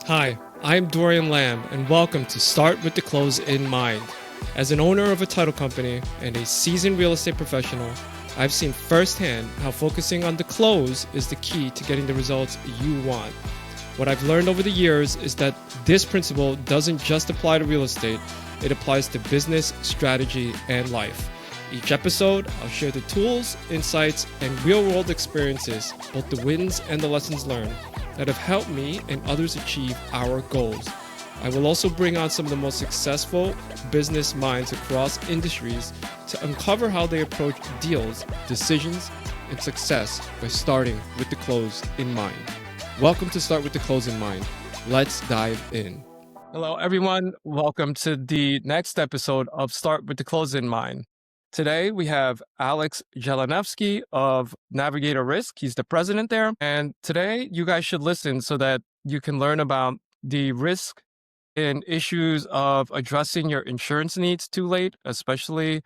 Hi, I'm Dorian Lamb, and welcome to Start with the Close in Mind. As an owner of a title company and a seasoned real estate professional, I've seen firsthand how focusing on the close is the key to getting the results you want. What I've learned over the years is that this principle doesn't just apply to real estate, it applies to business, strategy, and life. Each episode, I'll share the tools, insights, and real-world experiences, both the wins and the lessons learned, that have helped me and others achieve our goals. I will also bring on some of the most successful business minds across industries to uncover how they approach deals, decisions, and success by starting with the close in mind. Welcome to Start with the Close in Mind. Let's dive in. Hello, everyone. Welcome to the next episode of Start with the Close in Mind. Today, we have Alex Jelenevsky of Navigator Risk. He's the president there. And today, you guys should listen so that you can learn about the risk and issues of addressing your insurance needs too late, especially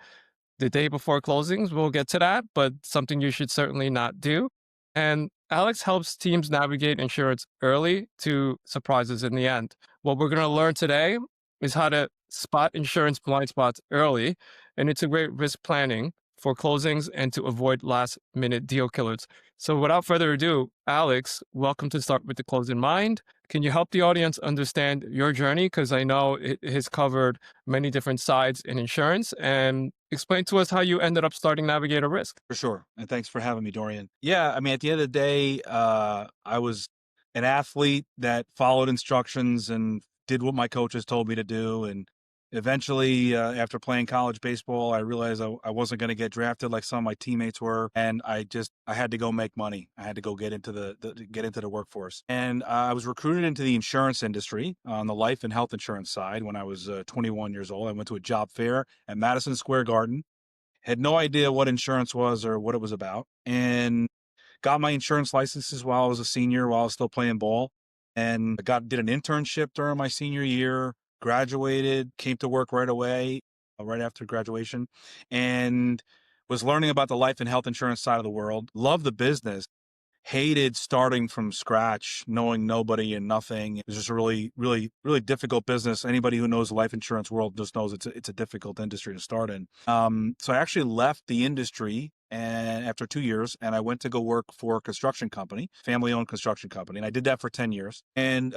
the day before closings. We'll get to that, but something you should certainly not do. And Alex helps teams navigate insurance early to surprises in the end. What we're going to learn today is how to spot insurance blind spots early and integrate risk planning for closings and to avoid last minute deal killers. So without further ado, Alex, welcome to Start with the Close in Mind. Can you help the audience understand your journey? Because I know it has covered many different sides in insurance, and explain to us how you ended up starting Navigator Risk. For sure. And thanks for having me, Dorian. Yeah, I mean, at the end of the day, I was an athlete that followed instructions and did what my coaches told me to do. And eventually, after playing college baseball, I realized I wasn't going to get drafted like some of my teammates were. And I had to go make money. I had to go get into the workforce. And I was recruited into the insurance industry on the life and health insurance side when I was 21 years old. I went to a job fair at Madison Square Garden. Had no idea what insurance was or what it was about, and got my insurance licenses while I was a senior, while I was still playing ball, and did an internship during my senior year, graduated, came to work right away, right after graduation, and was learning about the life and health insurance side of the world. Loved the business. Hated starting from scratch, knowing nobody and nothing. It was just a really, really, really difficult business. Anybody who knows the life insurance world just knows it's a difficult industry to start in. So I actually left the industry and after 2 years, and I went to go work for a construction company, family-owned construction company, and I did that for 10 years. And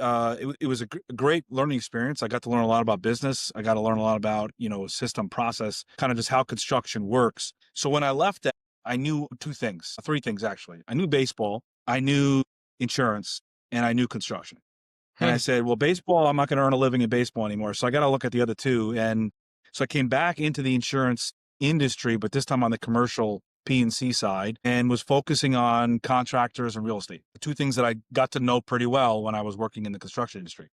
it was a great learning experience. I got to learn a lot about business. I got to learn a lot about system process, kind of just how construction works. So when I left that, I knew three things actually. I knew baseball, I knew insurance, and I knew construction. And I said, well, baseball, I'm not going to earn a living in baseball anymore. So I got to look at the other two. And so I came back into the insurance industry, but this time on the commercial P&C side, and was focusing on contractors and real estate. The two things that I got to know pretty well when I was working in the construction industry.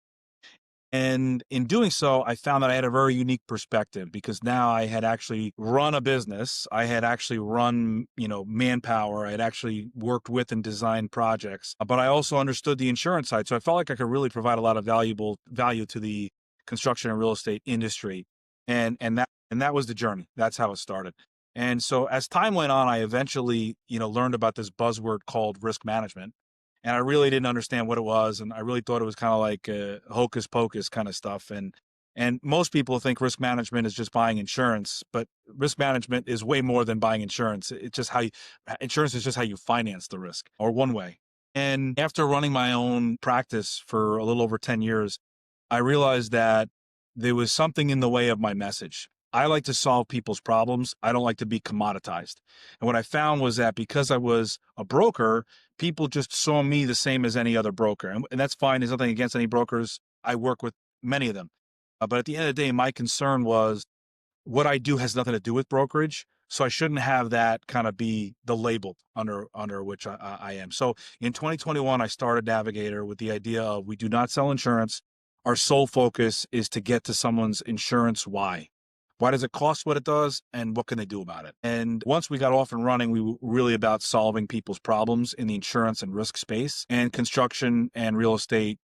And in doing so, I found that I had a very unique perspective because now I had actually run a business. I had actually run, manpower. I had actually worked with and designed projects, but I also understood the insurance side. So I felt like I could really provide a lot of value to the construction and real estate industry. And that was the journey. That's how it started. And so as time went on, I eventually, learned about this buzzword called risk management. And I really didn't understand what it was. And I really thought it was kind of like hocus pocus kind of stuff. And most people think risk management is just buying insurance, but risk management is way more than buying insurance. It's just insurance is just how you finance the risk, or one way. And after running my own practice for a little over 10 years, I realized that there was something in the way of my message. I like to solve people's problems. I don't like to be commoditized. And what I found was that because I was a broker, people just saw me the same as any other broker. And that's fine. There's nothing against any brokers. I work with many of them. But at the end of the day, my concern was what I do has nothing to do with brokerage. So I shouldn't have that kind of be the label under which I am. So in 2021, I started Navigator with the idea of we do not sell insurance. Our sole focus is to get to someone's insurance why. Why does it cost what it does, and what can they do about it? And once we got off and running, we were really about solving people's problems in the insurance and risk space. And construction and real estate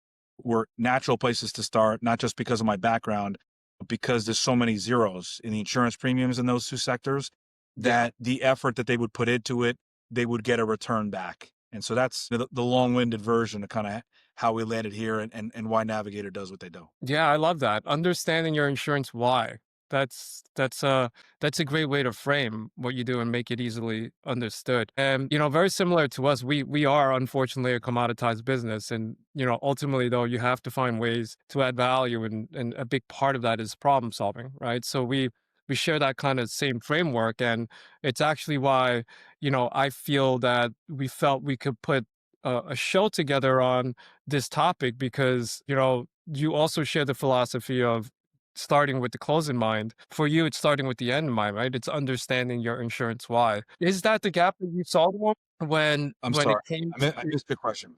were natural places to start, not just because of my background, but because there's so many zeros in the insurance premiums in those two sectors that the effort that they would put into it, they would get a return back. And so that's the long-winded version of kind of how we landed here and why Navigator does what they do. Yeah, I love that. Understanding your insurance why. That's that's a that's a great way to frame what you do and make it easily understood. And very similar to us, we are unfortunately a commoditized business. And ultimately though, you have to find ways to add value, and a big part of that is problem solving, right? So we share that kind of same framework. And it's actually why, I feel that we felt we could put a show together on this topic, because you also share the philosophy of starting with the close in mind. For you, it's starting with the end in mind, right? It's understanding your insurance why. Is that the gap that you saw though, I'm when it sorry. came I to, missed your question.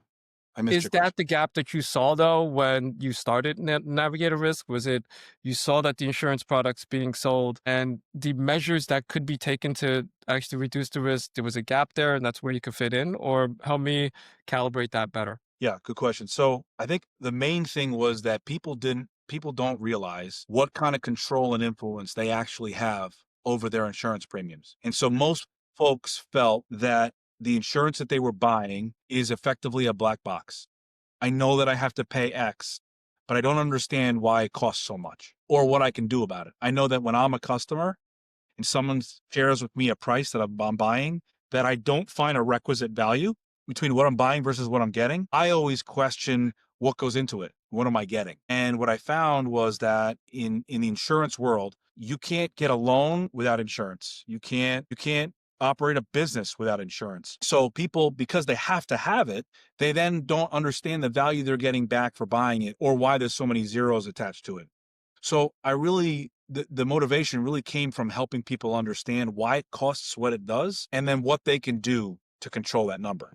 I missed is your that question. the gap that you saw though when you started Navigator Risk? Was it you saw that the insurance products being sold and the measures that could be taken to actually reduce the risk, there was a gap there and that's where you could fit in? Or help me calibrate that better. Yeah, good question. So I think the main thing was that people don't realize what kind of control and influence they actually have over their insurance premiums. And so most folks felt that the insurance that they were buying is effectively a black box. I know that I have to pay X, but I don't understand why it costs so much or what I can do about it. I know that when I'm a customer and someone shares with me a price that I'm buying that I don't find a requisite value between what I'm buying versus what I'm getting, I always question what goes into it. What am I getting? And what I found was that in the insurance world, you can't get a loan without insurance. You can't operate a business without insurance. So people, because they have to have it, they then don't understand the value they're getting back for buying it or why there's so many zeros attached to it. So I really, the motivation really came from helping people understand why it costs what it does and then what they can do to control that number.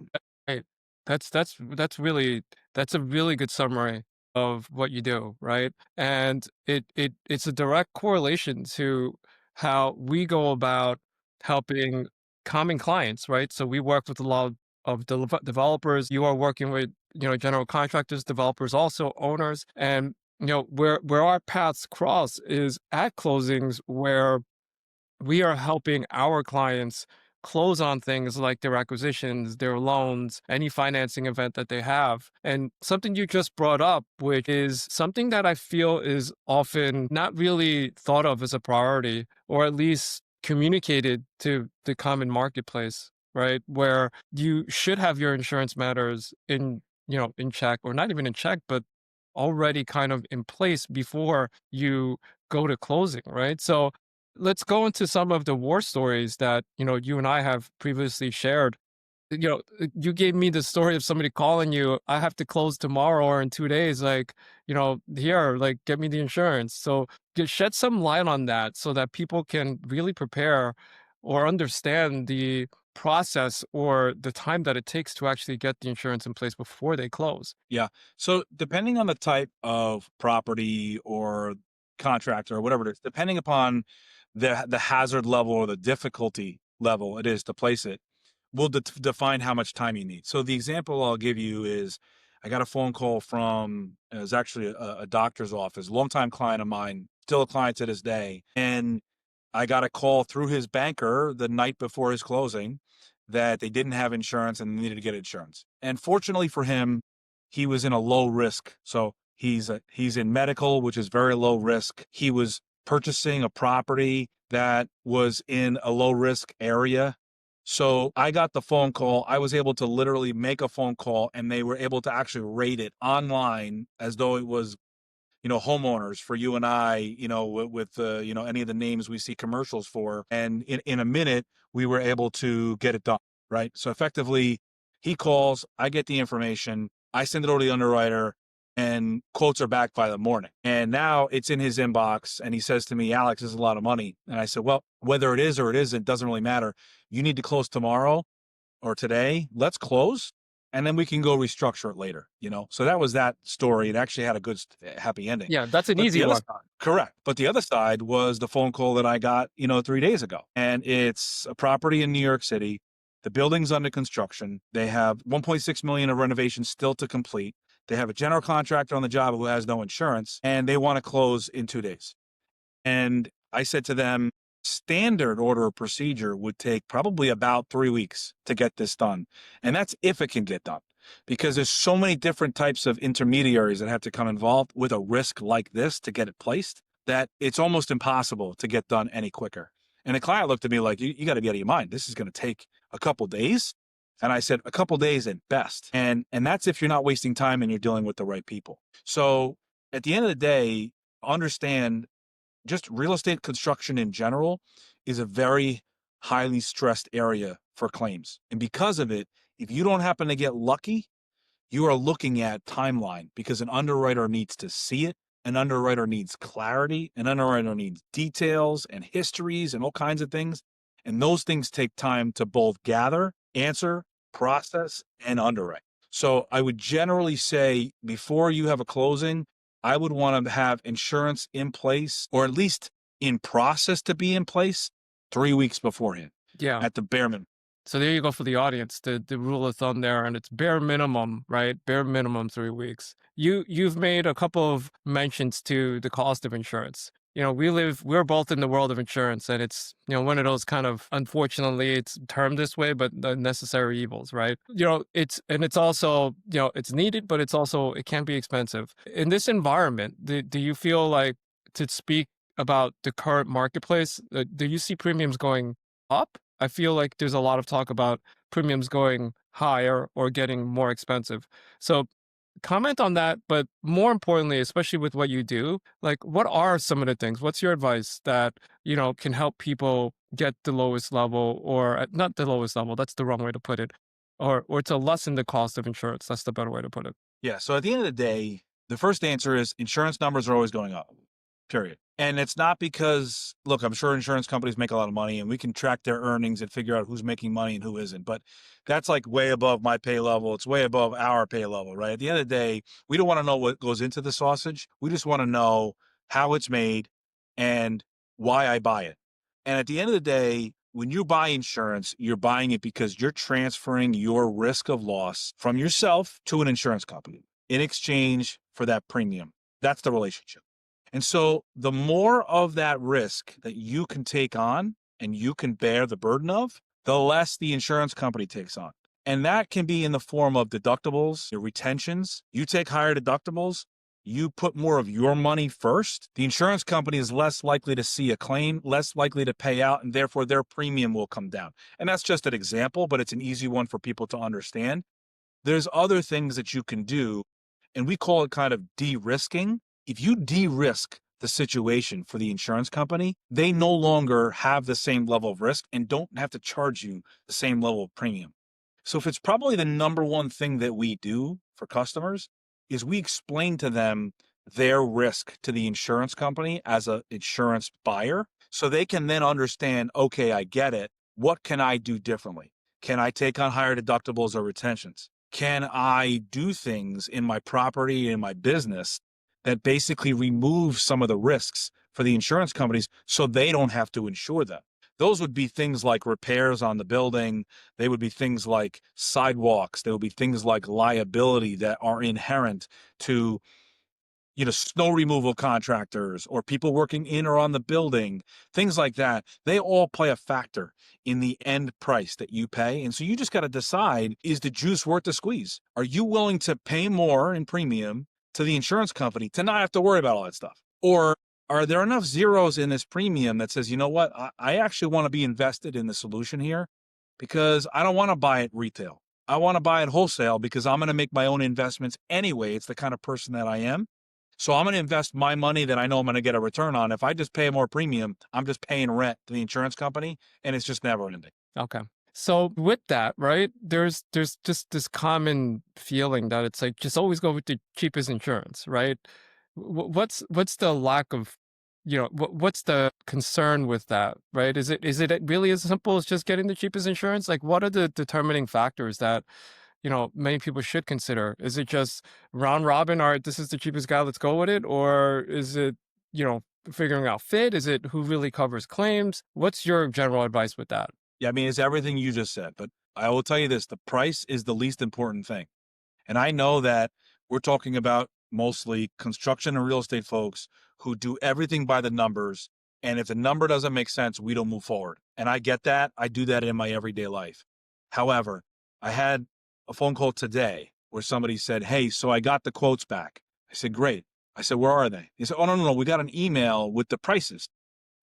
Right. That's a really good summary of what you do, right? And it's a direct correlation to how we go about helping common clients, right? So we work with a lot of developers. You are working with, general contractors, developers, also owners. And where our paths cross is at closings, where we are helping our clients close on things like their acquisitions, their loans, any financing event that they have. And something you just brought up, which is something that I feel is often not really thought of as a priority, or at least communicated to the common marketplace, right? Where you should have your insurance matters in check, or not even in check, but already kind of in place before you go to closing, right? So let's go into some of the war stories that, you and I have previously shared. You gave me the story of somebody calling you, I have to close tomorrow or in 2 days, like, here, like, get me the insurance. So shed some light on that so that people can really prepare or understand the process or the time that it takes to actually get the insurance in place before they close. Yeah. So depending on the type of property or contract or whatever it is, depending upon the hazard level or the difficulty level it is to place it, will define how much time you need. So the example I'll give you is I got a phone call from it was actually a doctor's office, longtime client of mine, still a client to this day, and I got a call through his banker the night before his closing that they didn't have insurance and needed to get insurance. And fortunately for him, he was in a low risk. So he's in medical, which is very low risk. He was purchasing a property that was in a low risk area. So I got the phone call. I was able to literally make a phone call and they were able to actually rate it online as though it was homeowners for you and I, with any of the names we see commercials for. And in a minute, we were able to get it done. Right. So effectively, he calls, I get the information, I send it over to the underwriter, and quotes are back by the morning. And now it's in his inbox. And he says to me, Alex, this is a lot of money. And I said, well, whether it is or it isn't, doesn't really matter. You need to close tomorrow or today. Let's close and then we can go restructure it later. So that was that story. It actually had a good happy ending. Yeah, that's an But easy the other one. side, correct, but the other side was the phone call that I got 3 days ago, and it's a property in New York City. The building's under construction. They have 1.6 million of renovations still to complete. They have a general contractor on the job who has no insurance, and they want to close in 2 days. And I said to them, standard order of procedure would take probably about 3 weeks to get this done. And that's if it can get done. because there's so many different types of intermediaries that have to come involved with a risk like this to get it placed that it's almost impossible to get done any quicker. And the client looked at me like, you got to be out of your mind. This is going to take a couple days. And I said, a couple days at best. And that's if you're not wasting time and you're dealing with the right people. So at the end of the day, understand just real estate construction in general is a very highly stressed area for claims. And because of it, if you don't happen to get lucky, you are looking at timeline because an underwriter needs to see it. An underwriter needs clarity. An underwriter needs details and histories and all kinds of things. And those things take time to both gather, answer, process, and underwrite. So I would generally say before you have a closing, I would want to have insurance in place, or at least in process to be in place 3 weeks beforehand. Yeah. At the bare minimum. So there you go for the audience, the rule of thumb there, and it's bare minimum, right? Bare minimum 3 weeks. You've made a couple of mentions to the cost of insurance. We're both in the world of insurance, and it's, one of those kind of, unfortunately, it's termed this way, but the necessary evils, right? It's also, it's needed, but it can be expensive. In this environment, do you feel like, to speak about the current marketplace, do you see premiums going up? I feel like there's a lot of talk about premiums going higher or getting more expensive. So comment on that, but more importantly, especially with what you do, like, what are some of the things? What's your advice that, can help people get the lowest level, or not the lowest level, that's the wrong way to put it, or to lessen the cost of insurance? That's the better way to put it. Yeah. So at the end of the day, the first answer is insurance numbers are always going up, period. And it's not because, look, I'm sure insurance companies make a lot of money and we can track their earnings and figure out who's making money and who isn't. But that's like way above my pay level. It's way above our pay level, right? At the end of the day, we don't want to know what goes into the sausage. We just want to know how it's made and why I buy it. And at the end of the day, when you buy insurance, you're buying it because you're transferring your risk of loss from yourself to an insurance company in exchange for that premium. That's the relationship. And so the more of that risk that you can take on and you can bear the burden of, the less the insurance company takes on. And that can be in the form of deductibles, your retentions. You take higher deductibles, you put more of your money first. The insurance company is less likely to see a claim, less likely to pay out, and therefore their premium will come down. And that's just an example, but it's an easy one for people to understand. There's other things that you can do, and we call it kind of de-risking. If you de-risk the situation for the insurance company, they no longer have the same level of risk and don't have to charge you the same level of premium. So if it's probably the number one thing that we do for customers is we explain to them their risk to the insurance company as an insurance buyer, so they can then understand, okay, I get it. What can I do differently? Can I take on higher deductibles or retentions? Can I do things in my property and my business that basically remove some of the risks for the insurance companies so they don't have to insure them? Those would be things like repairs on the building. They would be things like sidewalks. There would be things like liability that are inherent to, snow removal contractors or people working in or on the building, things like that. They all play a factor in the end price that you pay. And so you just got to decide, is the juice worth the squeeze? Are you willing to pay more in premium to the insurance company to not have to worry about all that stuff? Or are there enough zeros in this premium that says, you know what, I actually want to be invested in the solution here because I don't want to buy it retail. I want to buy it wholesale because I'm going to make my own investments anyway. It's the kind of person that I am. So I'm going to invest my money that I know I'm going to get a return on. If I just pay more premium, I'm just paying rent to the insurance company, and it's just never ending. Okay. So with that, right, there's just this common feeling that it's like, just always go with the cheapest insurance, right? What's the lack of, what's the concern with that, right? Is it really as simple as just getting the cheapest insurance? Like, what are the determining factors that, many people should consider? Is it just round robin? All right, this is the cheapest guy, let's go with it. Or is it, figuring out fit? Is it who really covers claims? What's your general advice with that? Yeah, I mean, it's everything you just said, but I will tell you this, the price is the least important thing. And I know that we're talking about mostly construction and real estate folks who do everything by the numbers. And if the number doesn't make sense, we don't move forward. And I get that. I do that in my everyday life. However, I had a phone call today where somebody said, "Hey, so I got the quotes back." I said, "Great." I said, "Where are they?" He said, "Oh, no, no, no. We got an email with the prices."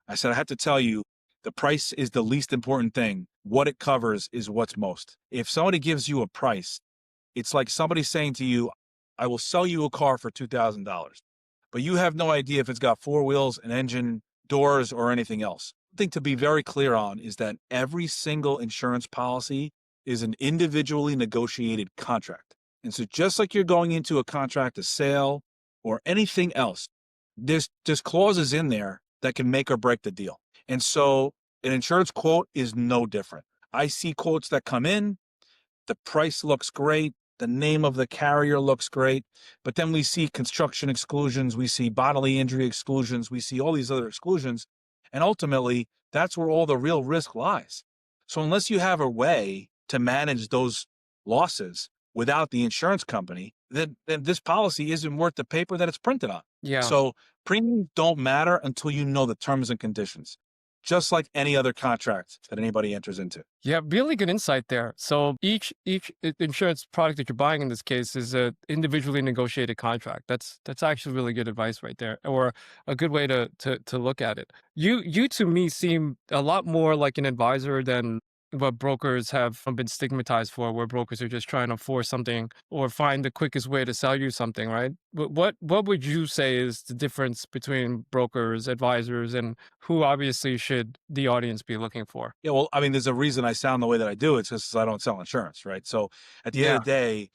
I said, "I have to tell you, the price is the least important thing. What it covers is what's most. If somebody gives you a price, it's like somebody saying to you, I will sell you a car for $2,000, but you have no idea if it's got four wheels, an engine, doors, or anything else." The thing to be very clear on is that every single insurance policy is an individually negotiated contract. And so just like you're going into a contract, a sale, or anything else, there's clauses in there that can make or break the deal. And so an insurance quote is no different. I see quotes that come in, the price looks great, the name of the carrier looks great, but then we see construction exclusions, we see bodily injury exclusions, we see all these other exclusions, and ultimately, that's where all the real risk lies. So unless you have a way to manage those losses without the insurance company, then this policy isn't worth the paper that it's printed on. Yeah. So premiums don't matter until you know the terms and conditions, just like any other contract that anybody enters into. Yeah, really good insight there. So each insurance product that you're buying in this case is a individually negotiated contract. That's actually really good advice right there, or a good way to look at it. You to me seem a lot more like an advisor than what brokers have been stigmatized for, where brokers are just trying to force something or find the quickest way to sell you something, right? But what would you say is the difference between brokers, advisors, and who obviously should the audience be looking for? Yeah, well, I mean, there's a reason I sound the way that I do. It's just I don't sell insurance, right? So at the end Yeah. of the day,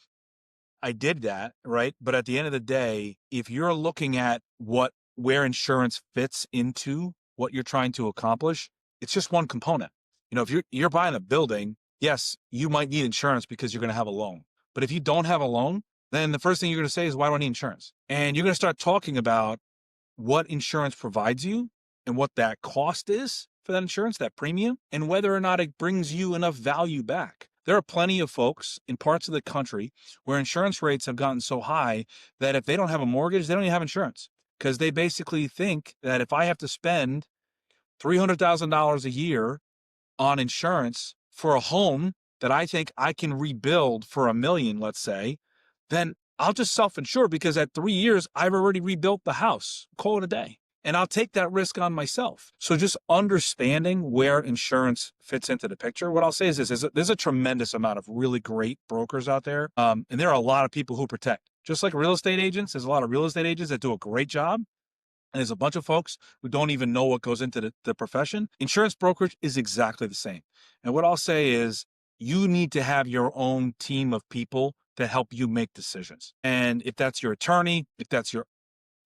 I did that, right? But at the end of the day, if you're looking at where insurance fits into what you're trying to accomplish, it's just one component. If you're buying a building, yes, you might need insurance because you're going to have a loan. But if you don't have a loan, then the first thing you're going to say is, "Why do I need insurance?" And you're going to start talking about what insurance provides you and what that cost is for that insurance, that premium, and whether or not it brings you enough value back. There are plenty of folks in parts of the country where insurance rates have gotten so high that if they don't have a mortgage, they don't even have insurance, because they basically think that if I have to spend $300,000 a year on insurance for a home that I think I can rebuild for $1 million, let's say, then I'll just self-insure, because at 3 years, I've already rebuilt the house, call it a day. And I'll take that risk on myself. So just understanding where insurance fits into the picture. What I'll say is this, there's a tremendous amount of really great brokers out there. And there are a lot of people who protect. Just like real estate agents, there's a lot of real estate agents that do a great job. And there's a bunch of folks who don't even know what goes into the profession. Insurance brokerage is exactly the same. And what I'll say is, you need to have your own team of people to help you make decisions. And if that's your attorney, if that's your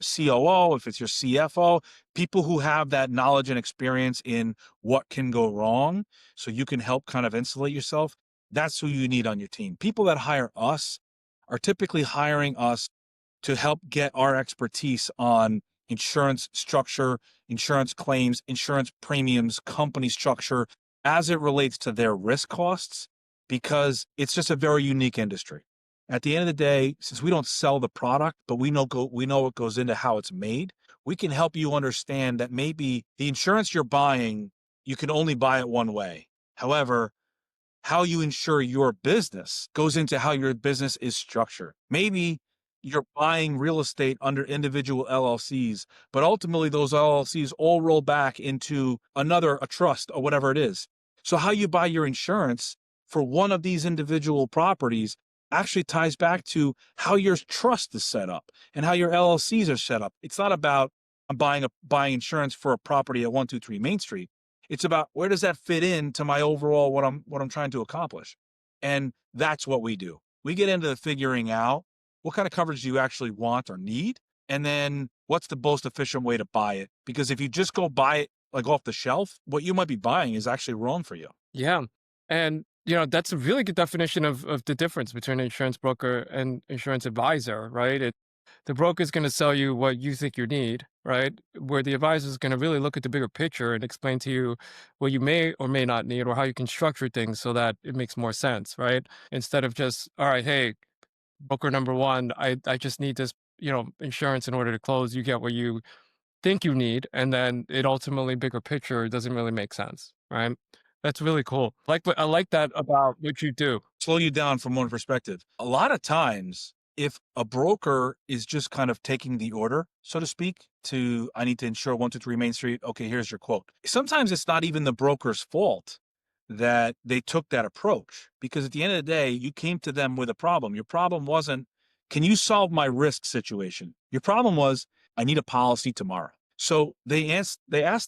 COO, if it's your CFO, people who have that knowledge and experience in what can go wrong, so you can help kind of insulate yourself, that's who you need on your team. People that hire us are typically hiring us to help get our expertise on insurance structure, insurance claims, insurance premiums, company structure as it relates to their risk costs, because it's just a very unique industry. At the end of the day, since we don't sell the product, but we know what goes into how it's made, we can help you understand that maybe the insurance you're buying, you can only buy it one way. However, how you insure your business goes into how your business is structured. Maybe you're buying real estate under individual LLCs, but ultimately those LLCs all roll back into a trust or whatever it is. So how you buy your insurance for one of these individual properties actually ties back to how your trust is set up and how your LLCs are set up. It's not about I'm buying insurance for a property at 123 Main Street. It's about, where does that fit into my overall what I'm trying to accomplish? And that's what we do. We get into figuring out what kind of coverage do you actually want or need, and then what's the most efficient way to buy it? Because if you just go buy it like off the shelf, what you might be buying is actually wrong for you. Yeah. And that's a really good definition of the difference between an insurance broker and insurance advisor, right? The broker is going to sell you what you think you need, right? Where the advisor is going to really look at the bigger picture and explain to you what you may or may not need, or how you can structure things so that it makes more sense, right? Instead of just, all right, hey, broker number one, I just need this, insurance in order to close. You get what you think you need, and then it ultimately, bigger picture, doesn't really make sense, right? That's really cool. I like that about what you do. Slow you down from one perspective. A lot of times, if a broker is just kind of taking the order, so to speak, to I need to insure 123 Main Street. Okay, here's your quote. Sometimes it's not even the broker's fault that they took that approach, because at the end of the day, you came to them with a problem. Your problem wasn't, can you solve my risk situation? Your problem was, I need a policy tomorrow. So they asked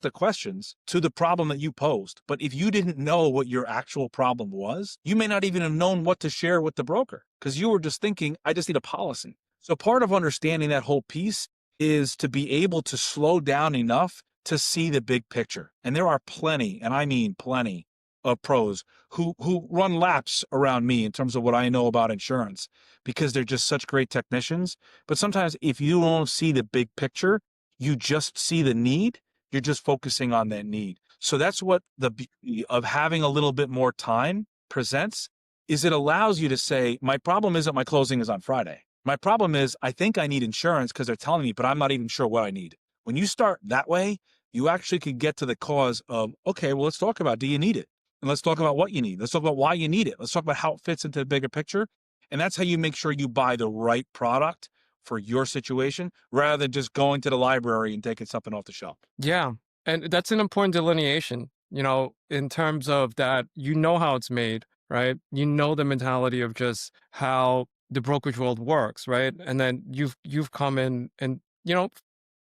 the questions to the problem that you posed. But if you didn't know what your actual problem was, you may not even have known what to share with the broker, because you were just thinking, I just need a policy. So part of understanding that whole piece is to be able to slow down enough to see the big picture. And there are plenty, and I mean plenty, of pros who run laps around me in terms of what I know about insurance, because they're just such great technicians. But sometimes if you don't see the big picture, you just see the need, you're just focusing on that need. So that's what the beauty of having a little bit more time presents, is it allows you to say, my problem isn't my closing is on Friday. My problem is I think I need insurance because they're telling me, but I'm not even sure what I need. When you start that way, you actually can get to the cause of, okay, well, let's talk about, do you need it? And let's talk about what you need. Let's talk about why you need it. Let's talk about how it fits into the bigger picture. And that's how you make sure you buy the right product for your situation, rather than just going to the library and taking something off the shelf. Yeah. And that's an important delineation, in terms of that, how it's made, right? You know the mentality of just how the brokerage world works, right? And then you've come in and,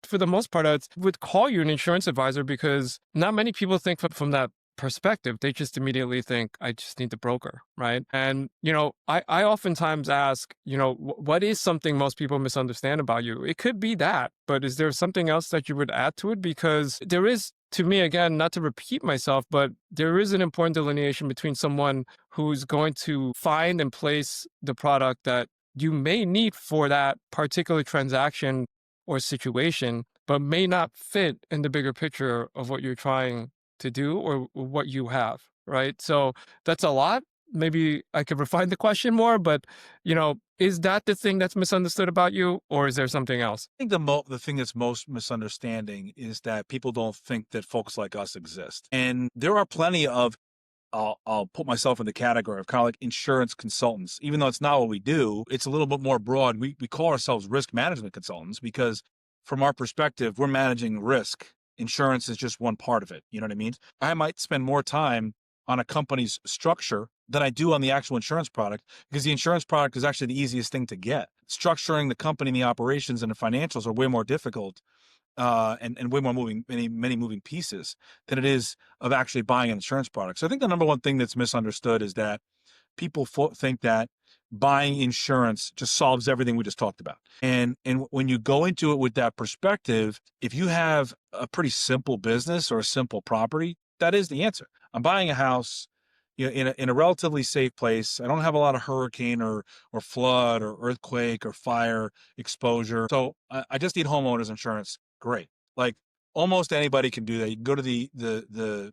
for the most part, I would call you an insurance advisor because not many people think from that perspective. They just immediately think, I just need the broker, right? And, I oftentimes ask, what is something most people misunderstand about you? It could be that, but is there something else that you would add to it? Because there is, to me, again, not to repeat myself, but there is an important delineation between someone who's going to find and place the product that you may need for that particular transaction or situation, but may not fit in the bigger picture of what you're trying to do or what you have, right? So that's a lot. Maybe I could refine the question more, but is that the thing that's misunderstood about you, or is there something else? I think the thing that's most misunderstanding is that people don't think that folks like us exist. And there are plenty of, I'll put myself in the category of kind of like insurance consultants, even though it's not what we do. It's a little bit more broad. We call ourselves risk management consultants because from our perspective, we're managing risk. Insurance is just one part of it. You know what I mean? I might spend more time on a company's structure than I do on the actual insurance product, because the insurance product is actually the easiest thing to get. Structuring the company and the operations and the financials are way more difficult, and way more many moving pieces than it is of actually buying an insurance product. So I think the number one thing that's misunderstood is that people think that buying insurance just solves everything we just talked about. And when you go into it with that perspective, if you have a pretty simple business or a simple property, that is the answer. I'm buying a house, in a relatively safe place. I don't have a lot of hurricane or flood or earthquake or fire exposure. So I just need homeowners insurance. Great. Like almost anybody can do that. You can go to the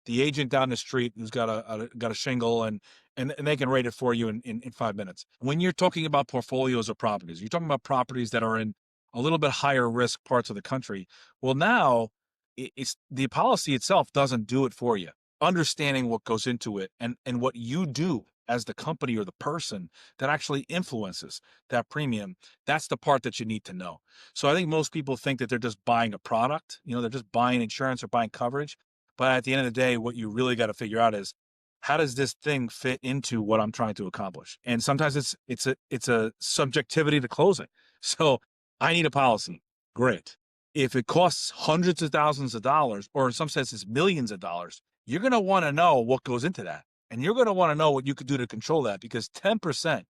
agent down the street who's got a shingle, and they can rate it for you in 5 minutes. When you're talking about portfolios of properties, you're talking about properties that are in a little bit higher risk parts of the country. Well, now it's the policy itself doesn't do it for you. Understanding what goes into it and what you do as the company or the person that actually influences that premium, that's the part that you need to know. So I think most people think that they're just buying a product, they're just buying insurance or buying coverage. But at the end of the day, what you really got to figure out is, how does this thing fit into what I'm trying to accomplish? And sometimes it's a subjectivity to closing. So I need a policy. Great. If it costs hundreds of thousands of dollars, or in some senses millions of dollars, you're going to want to know what goes into that. And you're going to want to know what you could do to control that, because 10%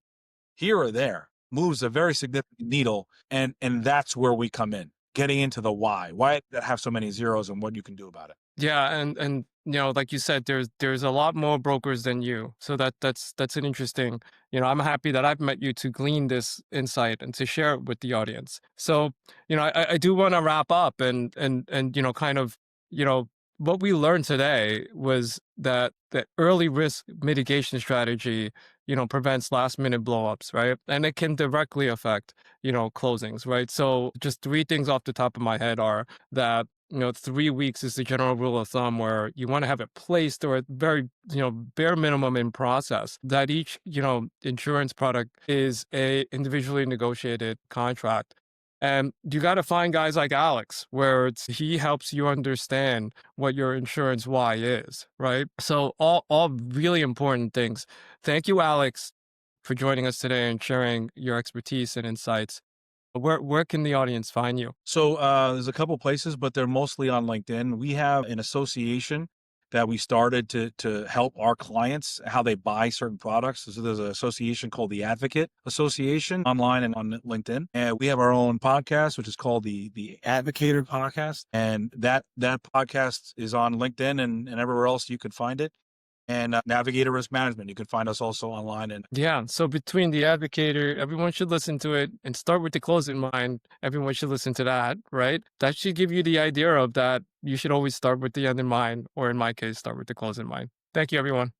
here or there moves a very significant needle. And that's where we come in, getting into the why that have so many zeros and what you can do about it. Yeah, and like you said, there's a lot more brokers than you. So that's an interesting, I'm happy that I've met you to glean this insight and to share it with the audience. So, I do want to wrap up and kind of, what we learned today was that the early risk mitigation strategy, prevents last minute blowups, right? And it can directly affect, closings, right? So just three things off the top of my head are that 3 weeks is the general rule of thumb, where you want to have it placed or at very, bare minimum in process, that each, insurance product is a individually negotiated contract. And you got to find guys like Alex, where he helps you understand what your insurance why is, right? So all really important things. Thank you, Alex, for joining us today and sharing your expertise and insights. Where can the audience find you? So there's a couple places, but they're mostly on LinkedIn. We have an association that we started to help our clients how they buy certain products. So there's an association called the Advocate Association online and on LinkedIn. And we have our own podcast, which is called the Advocator Podcast. And that podcast is on LinkedIn and everywhere else you could find it. And Navigator Risk Management. You can find us also online. And yeah, so between the Advocator, everyone should listen to it, and Start with the Close in Mind. Everyone should listen to that, right? That should give you the idea of that you should always start with the end in mind, or in my case, start with the close in mind. Thank you, everyone.